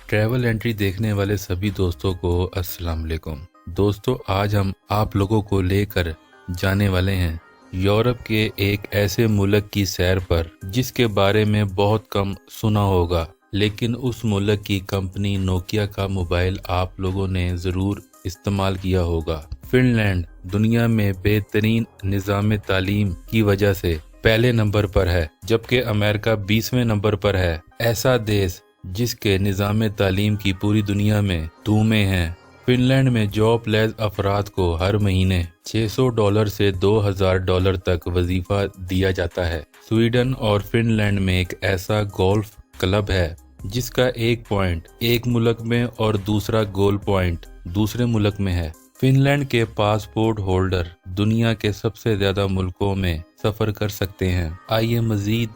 Travel entry देखने वाले सभी दोस्तों को अस्सलाम वालेकुम। दोस्तों, आज हम आप लोगों को लेकर जाने वाले हैं यूरोप के एक ऐसे मुल्क की सैर पर जिसके बारे में बहुत कम सुना होगा, लेकिन उस मुल्क की कंपनी नोकिया का मोबाइल आप लोगों ने ज़रूर इस्तेमाल किया होगा। फिनलैंड दुनिया में बेहतरीन निज़ाम तालीम की वजह से पहले नंबर पर है, जबकि अमेरिका 20वें नंबर पर है। ऐसा देश जिसके निज़ाम तालीम की पूरी दुनिया में धूमें हैं। फिनलैंड में जॉबलेस अफराद को हर महीने $600 से $2000 तक वजीफा दिया जाता है। स्वीडन और फिनलैंड में एक ऐसा गोल्फ क्लब है जिसका एक पॉइंट एक मुल्क में और दूसरा गोल पॉइंट दूसरे मुल्क में है। फिनलैंड के पासपोर्ट होल्डर दुनिया के सबसे ज्यादा मुल्कों में सफर कर सकते हैं। आइए मजीद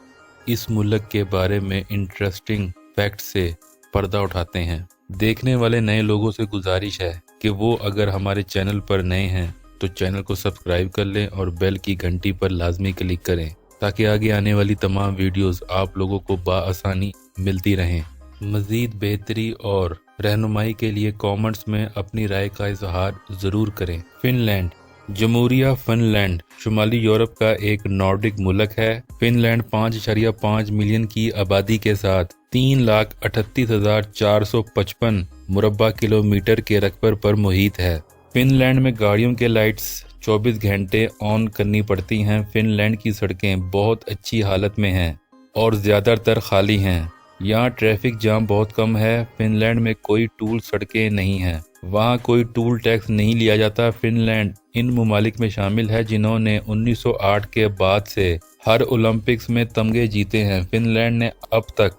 इस मुल्क के बारे में इंटरेस्टिंग फैक्ट से पर्दा उठाते हैं। देखने वाले नए लोगों से गुजारिश है कि वो अगर हमारे चैनल पर नए हैं तो चैनल को सब्सक्राइब कर लें और बेल की घंटी पर लाजमी क्लिक करें ताकि आगे आने वाली तमाम वीडियोस आप लोगों को बाआसानी मिलती रहें। मजीद बेहतरी और रहनुमाई के लिए कमेंट्स में अपनी राय का इजहार जरूर करें। फिनलैंड जमहूरिया फिनलैंड शुमाली यूरोप का एक नॉर्डिक मुल्क है। फिनलैंड 5.5 मिलियन की आबादी के साथ 3,38,455 मुरब्बा किलोमीटर के रकबे पर मुहित है। फिनलैंड में गाड़ियों के लाइट्स 24 घंटे ऑन करनी पड़ती हैं। फिनलैंड की सड़कें बहुत अच्छी हालत में हैं और ज्यादातर खाली हैं। यहाँ ट्रैफिक जाम बहुत कम है। फिनलैंड में कोई टूल सड़कें नहीं हैं। वहाँ कोई टूल टैक्स नहीं लिया जाता। फिनलैंड इन ममालिक में शामिल है जिन्होंने 1908 के बाद से हर ओलंपिक्स में तमगे जीते हैं। फिनलैंड ने अब तक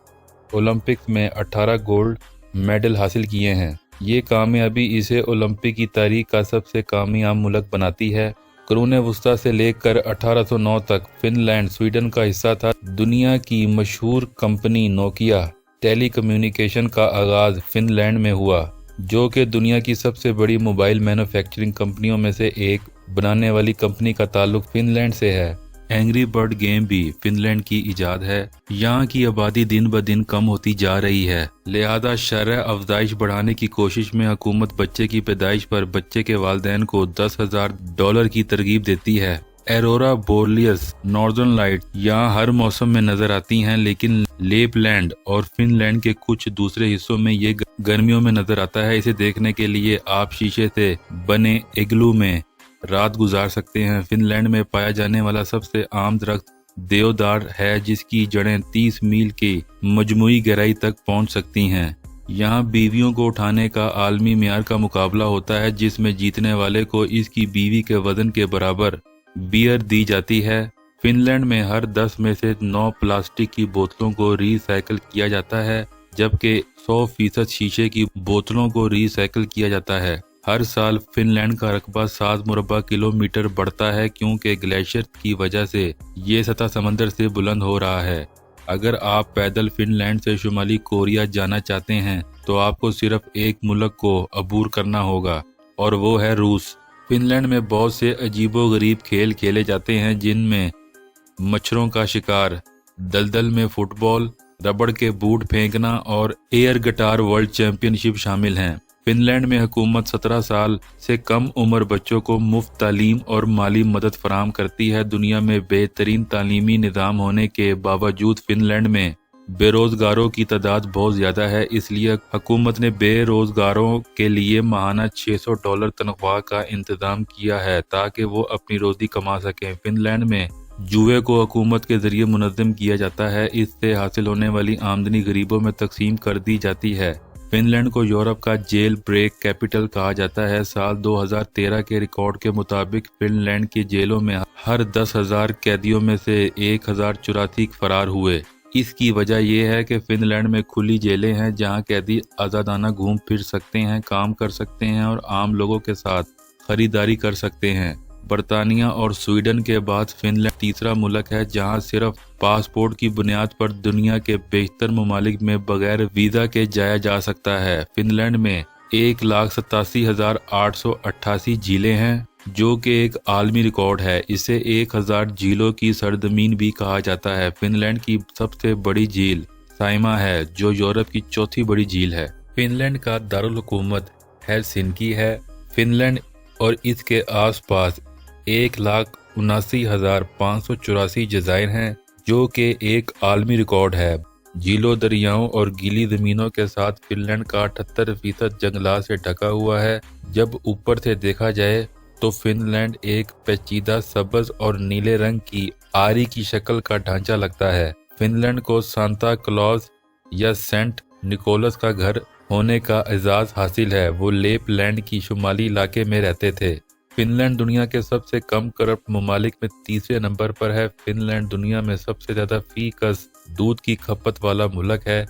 ओलंपिक्स में 18 गोल्ड मेडल हासिल किए हैं। ये कामयाबी इसे ओलंपिक की तारीख का सबसे कामयाब मुल्क बनाती है। कुरून वस्ता से लेकर 1809 तक फिनलैंड स्वीडन का हिस्सा था। दुनिया की मशहूर कंपनी नोकिया टेली कम्युनिकेशन का आगाज फिनलैंड में हुआ, जो कि दुनिया की सबसे बड़ी मोबाइल मैन्युफैक्चरिंग कंपनियों में से एक बनाने वाली कंपनी का ताल्लुक फिनलैंड से है। एंग्री बर्ड गेम भी फिनलैंड की इजाद है। यहाँ की आबादी दिन ब दिन कम होती जा रही है, लिहाजा शरह अफजाइश बढ़ाने की कोशिश में हुकूमत बच्चे की पैदाइश पर बच्चे के वालिदैन को $10,000 की तरगीब देती है। एरोरा बोरियस नॉर्दर्न लाइट यहाँ हर मौसम में नजर आती हैं, लेकिन लेपलैंड और फिनलैंड के कुछ दूसरे हिस्सों में ये गर्मियों में नजर आता है। इसे देखने के लिए आप शीशे से बने इग्लू में रात गुजार सकते हैं। फिनलैंड में पाया जाने वाला सबसे आम दरख्त देवदार है, जिसकी जड़ें 30 मील की मजमूई गहराई तक पहुंच सकती हैं। यहाँ बीवियों को उठाने का आलमी मियार का मुकाबला होता है, जिसमें जीतने वाले को इसकी बीवी के वजन के बराबर बियर दी जाती है। फिनलैंड में हर 10 में से 9 प्लास्टिक की बोतलों को रिसाइकिल किया जाता है, जबकि 100% शीशे की बोतलों को रिसाइकिल किया जाता है। हर साल फिनलैंड का रकबा 7 मुरब्बा किलोमीटर बढ़ता है, क्योंकि ग्लेशियर की वजह से ये सतह समंदर से बुलंद हो रहा है। अगर आप पैदल फिनलैंड से शुमाली कोरिया जाना चाहते हैं तो आपको सिर्फ एक मुल्क को अबूर करना होगा, और वो है रूस। फिनलैंड में बहुत से अजीबोगरीब खेल खेले जाते हैं, जिनमें मच्छरों का शिकार, दलदल में फुटबॉल, रबड़ के बूट फेंकना और एयर गिटार वर्ल्ड चैंपियनशिप शामिल हैं। फिनलैंड में हुकूमत 17 साल से कम उम्र बच्चों को मुफ्त तालीम और माली मदद फराहम करती है। दुनिया में बेहतरीन तालीमी निज़ाम होने के बावजूद फिनलैंड में बेरोजगारों की तादाद बहुत ज्यादा है, इसलिए हुकूमत ने बेरोजगारों के लिए माहाना $600 तनख्वाह का इंतजाम किया है ताकि वो अपनी रोजी कमा सकें। फिनलैंड में जुए को हुकूमत के जरिए मुनज़्ज़म किया जाता है। इससे हासिल होने वाली आमदनी गरीबों में तकसीम कर दी जाती है। फिनलैंड को यूरोप का जेल ब्रेक कैपिटल कहा जाता है। साल 2013 के रिकॉर्ड के मुताबिक फिनलैंड की जेलों में हर 10,000 कैदियों में से 1,084 फरार हुए। इसकी वजह यह है कि फिनलैंड में खुली जेलें हैं जहां कैदी आज़ादाना घूम फिर सकते हैं, काम कर सकते हैं और आम लोगों के साथ खरीदारी कर सकते हैं। बरतानिया और स्वीडन के बाद फिनलैंड तीसरा मुल्क है जहां सिर्फ पासपोर्ट की बुनियाद पर दुनिया के बेशतर ममालिक में बगैर वीजा के जाया जा सकता है। फिनलैंड में 1,87,888 झीलें हैं, जो कि एक आलमी रिकॉर्ड है। इसे 1000 झीलों की सरजमीन भी कहा जाता है। फिनलैंड की सबसे बड़ी झील साइमा है, जो यूरोप की चौथी बड़ी झील है। फिनलैंड का दारुल हुकूमत हेलसिंकी है। फिनलैंड और इसके आसपास 1,79,584 जज़ायर हैं, जो कि एक आलमी रिकॉर्ड है। झीलों, दरियाओं और गीली ज़मीनों के साथ फिनलैंड का 78% जंगलात से ढका हुआ है। जब ऊपर से देखा जाए तो फिनलैंड एक पेचीदा सब्ज और नीले रंग की आरी की शक्ल का ढांचा लगता है। फिनलैंड को सांता क्लॉज या सेंट निकोलस का घर होने का एजाज हासिल है। वो लेपलैंड की शुमाली इलाके में रहते थे। फिनलैंड दुनिया के सबसे कम करप्ट ममालिक में तीसरे नंबर पर है। फिनलैंड दुनिया में सबसे ज्यादा फीकस दूध की खपत वाला मुल्क है।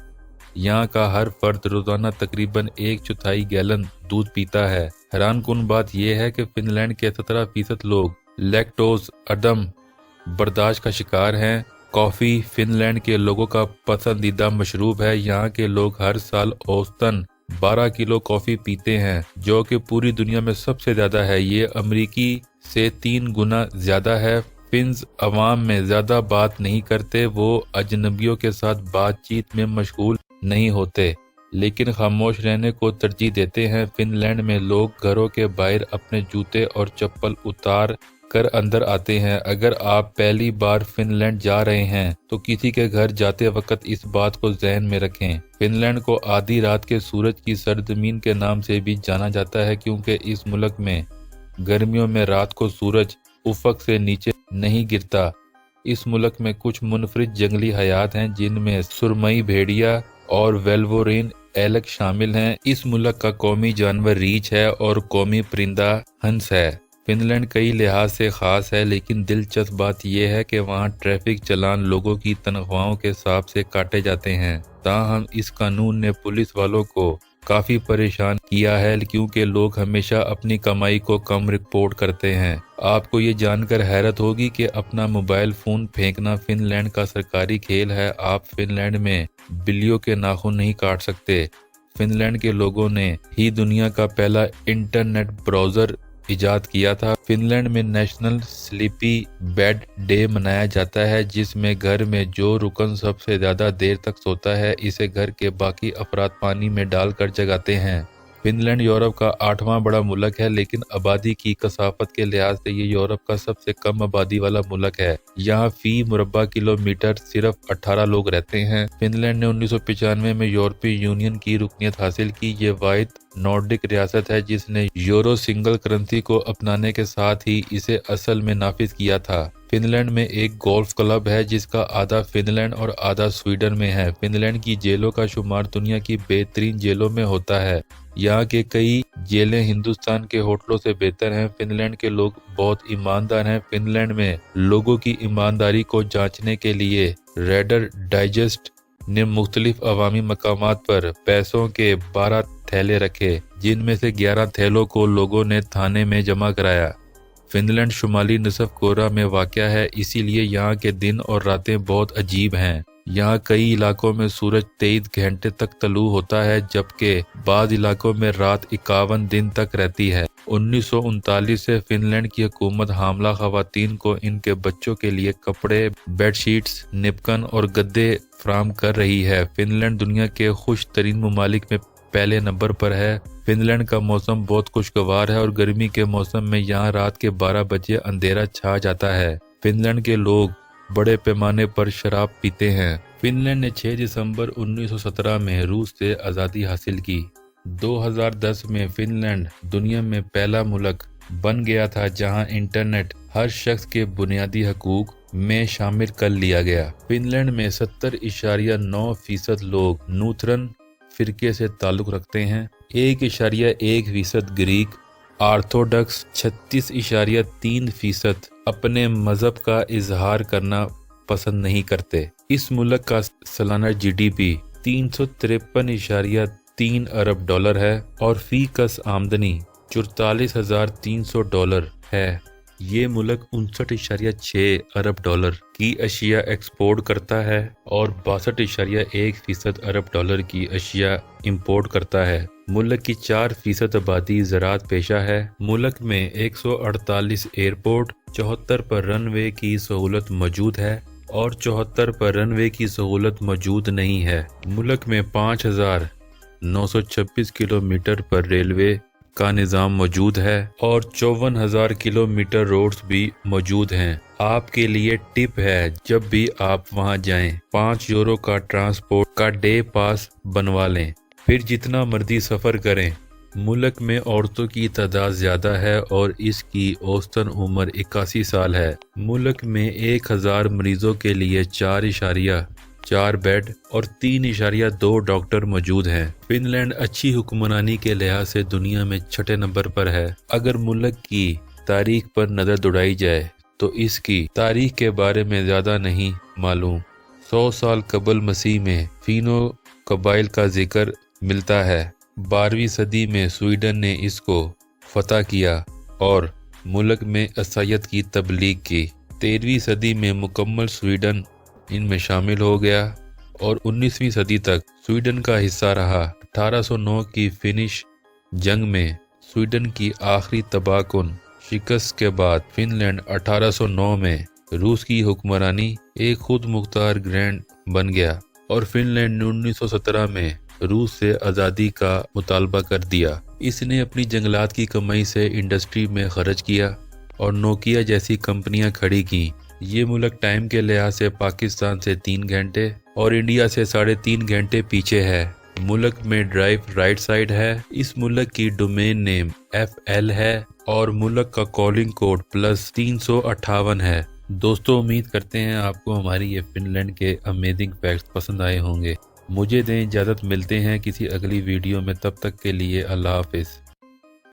यहाँ का हर फर्द रोजाना तकरीबन 1/4 गैलन दूध पीता है। हैरानकुन बात यह है कि फिनलैंड के 17% लोग लैक्टोज अदम बर्दाश्त का शिकार हैं। कॉफी फिनलैंड के लोगों का पसंदीदा मशरूब है। यहाँ के लोग हर साल औसतन 12 किलो कॉफी पीते हैं, जो कि पूरी दुनिया में सबसे ज्यादा है। ये अमेरिकी से 3 गुना ज्यादा है। फिन्स अवाम में ज्यादा बात नहीं करते। वो अजनबियों के साथ बातचीत में मशगूल नहीं होते, लेकिन खामोश रहने को तरजीह देते हैं। फिनलैंड में लोग घरों के बाहर अपने जूते और चप्पल उतार कर अंदर आते हैं। अगर आप पहली बार फिनलैंड जा रहे हैं तो किसी के घर जाते वक्त इस बात को ज़हन में रखें। फिनलैंड को आधी रात के सूरज की सरजमीन के नाम से भी जाना जाता है, क्योंकि इस मुल्क में गर्मियों में रात को सूरज उफक से नीचे नहीं गिरता। इस मुल्क में कुछ मुनफरिद जंगली हयात हैं, जिनमें सुरमई भेड़िया और वेल्वोरिन एलक शामिल हैं। इस मुल्क का कौमी जानवर रीछ है और कौमी परिंदा हंस है। फिनलैंड कई लिहाज से खास है, लेकिन दिलचस्प बात यह है कि वहाँ ट्रैफिक चालान लोगों की तनख्वाहों के हिसाब से काटे जाते हैं। ताहम इस कानून ने पुलिस वालों को काफी परेशान किया है, क्योंकि लोग हमेशा अपनी कमाई को कम रिपोर्ट करते हैं। आपको ये जानकर हैरत होगी कि अपना मोबाइल फोन फेंकना फिनलैंड का सरकारी खेल है। आप फिनलैंड में बिल्लियों के नाखून नहीं काट सकते। फिनलैंड के लोगों ने ही दुनिया का पहला इंटरनेट ब्राउजर इजाद किया था। फिनलैंड में नेशनल स्लीपी बेड डे मनाया जाता है, जिसमें घर में जो रुकन सबसे ज्यादा देर तक सोता है, इसे घर के बाकी अफराद पानी में डालकर जगाते हैं। फिनलैंड यूरोप का 8वां बड़ा मुल्क है, लेकिन आबादी की कसाफत के लिहाज से ये यूरोप का सबसे कम आबादी वाला मुल्क है। यहाँ फी मुरब्बा किलोमीटर सिर्फ 18 लोग रहते हैं। फिनलैंड ने 1995 में यूरोपीय यूनियन की रुकनियत हासिल की। ये वाहिद नॉर्डिक रियासत है जिसने यूरो सिंगल करेंसी को अपनाने के साथ ही इसे असल में नाफिज किया था। फिनलैंड में एक गोल्फ क्लब है, जिसका आधा फिनलैंड और आधा स्वीडन में है। फिनलैंड की जेलों का शुमार दुनिया की बेहतरीन जेलों में होता है। यहाँ के कई जेलें हिंदुस्तान के होटलों से बेहतर हैं। फिनलैंड के लोग बहुत ईमानदार हैं। फिनलैंड में लोगों की ईमानदारी को जांचने के लिए रेडर डाइजेस्ट ने मुख्तलिफ अवामी मकामात पर पैसों के 12 थैले रखे, जिनमें से 11 थैलों को लोगों ने थाने में जमा कराया। फिनलैंड शुमाली निसफ कोरा में वाक़या है, इसीलिए यहाँ के दिन और रातें बहुत अजीब हैं। यहाँ कई इलाकों में सूरज 23 घंटे तक तलू होता है, जबकि बाज़ इलाकों में रात 51 दिन तक रहती है। 1939 से फिनलैंड की हुकूमत हामला खवातीन को इनके बच्चों के लिए कपड़े, बेडशीट्स, निपकन और गद्दे फराहम कर रही है। फिनलैंड दुनिया के खुश तरीन ममालिक में पहले नंबर पर है। फिनलैंड का मौसम बहुत खुशगवार है और गर्मी के मौसम में यहाँ रात के 12 बजे अंधेरा छा जाता है। फिनलैंड के लोग बड़े पैमाने पर शराब पीते हैं। फिनलैंड ने 6 दिसंबर 1917 में रूस से आज़ादी हासिल की। 2010 में फिनलैंड दुनिया में पहला मुल्क बन गया था जहां इंटरनेट हर शख्स के बुनियादी हकूक में शामिल कर लिया गया। फिनलैंड में 70.9% लोग लूथरन फिरके से ताल्लुक रखते हैं। 1.1% ग्रीक ऑर्थोडॉक्स, 36.3% अपने मजहब का इजहार करना पसंद नहीं करते। इस मुल्क का सालाना GDP 353.3 अरब डॉलर है और फी कस आमदनी $44,300 है। ये मुल्क 59.6 अरब डॉलर की अशिया एक्सपोर्ट करता है और 62.1% अरब डॉलर की अशिया इंपोर्ट करता है। मुल्क की 4% आबादी ज़राअत पेशा है। मुल्क में 148 एयरपोर्ट, 74 पर रनवे की सहूलत मौजूद है और 74 पर रनवे की सहूलत मौजूद नहीं है। मुल्क में 5,000 926 किलोमीटर पर रेलवे का निज़ाम मौजूद है और 54,000 किलोमीटर रोड्स भी मौजूद हैं। आपके लिए टिप है, जब भी आप वहां जाएं 5 यूरो का ट्रांसपोर्ट का डे पास बनवा लें, फिर जितना मर्जी सफ़र करें। मुल्क में औरतों की तादाद ज़्यादा है और इसकी औसतन उम्र 81 साल है। मुल्क में 1000 मरीजों के लिए 4.4 बेड और 3.2 डॉक्टर मौजूद हैं। फिनलैंड अच्छी हुक्मरानी के लिहाज से दुनिया में 6ठे नंबर पर है। अगर मुल्क की तारीख पर नज़र दौड़ाई जाए तो इसकी तारीख के बारे में ज़्यादा नहीं मालूम। 100 साल कबल मसीह में फिनो कबाइल का जिक्र मिलता है। 12वीं सदी में स्वीडन ने इसको फतह किया और मुल्क में ईसाईयत की तबलीग की। 13वीं सदी में मुकम्मल स्वीडन इनमें शामिल हो गया और 19वीं सदी तक स्वीडन का हिस्सा रहा। 1809 की फिनिश जंग में स्वीडन की आखिरी तबाहकुन शिकस्त के बाद फिनलैंड 1809 में रूस की हुक्मरानी एक खुद मुख्तार ग्रैंड बन गया और फिनलैंड ने 1917 में रूस से आज़ादी का मुतालबा कर दिया। इसने अपनी जंगलात की कमाई से इंडस्ट्री में खर्च किया और नोकिया जैसी कंपनियां खड़ी की। ये मुल्क टाइम के लिहाज से पाकिस्तान से 3 घंटे और इंडिया से 3.5 घंटे पीछे है। मुल्क में ड्राइव राइट साइड है। इस मुल्क की डोमेन नेम FL है और मुल्क का कॉलिंग कोड +358 है। दोस्तों, उम्मीद करते हैं आपको हमारी ये फिनलैंड के अमेजिंग फैक्ट्स पसंद आए होंगे। मुझे दें इजाज़त, मिलते हैं किसी अगली वीडियो में। तब तक के लिए अल्लाह हाफिज़।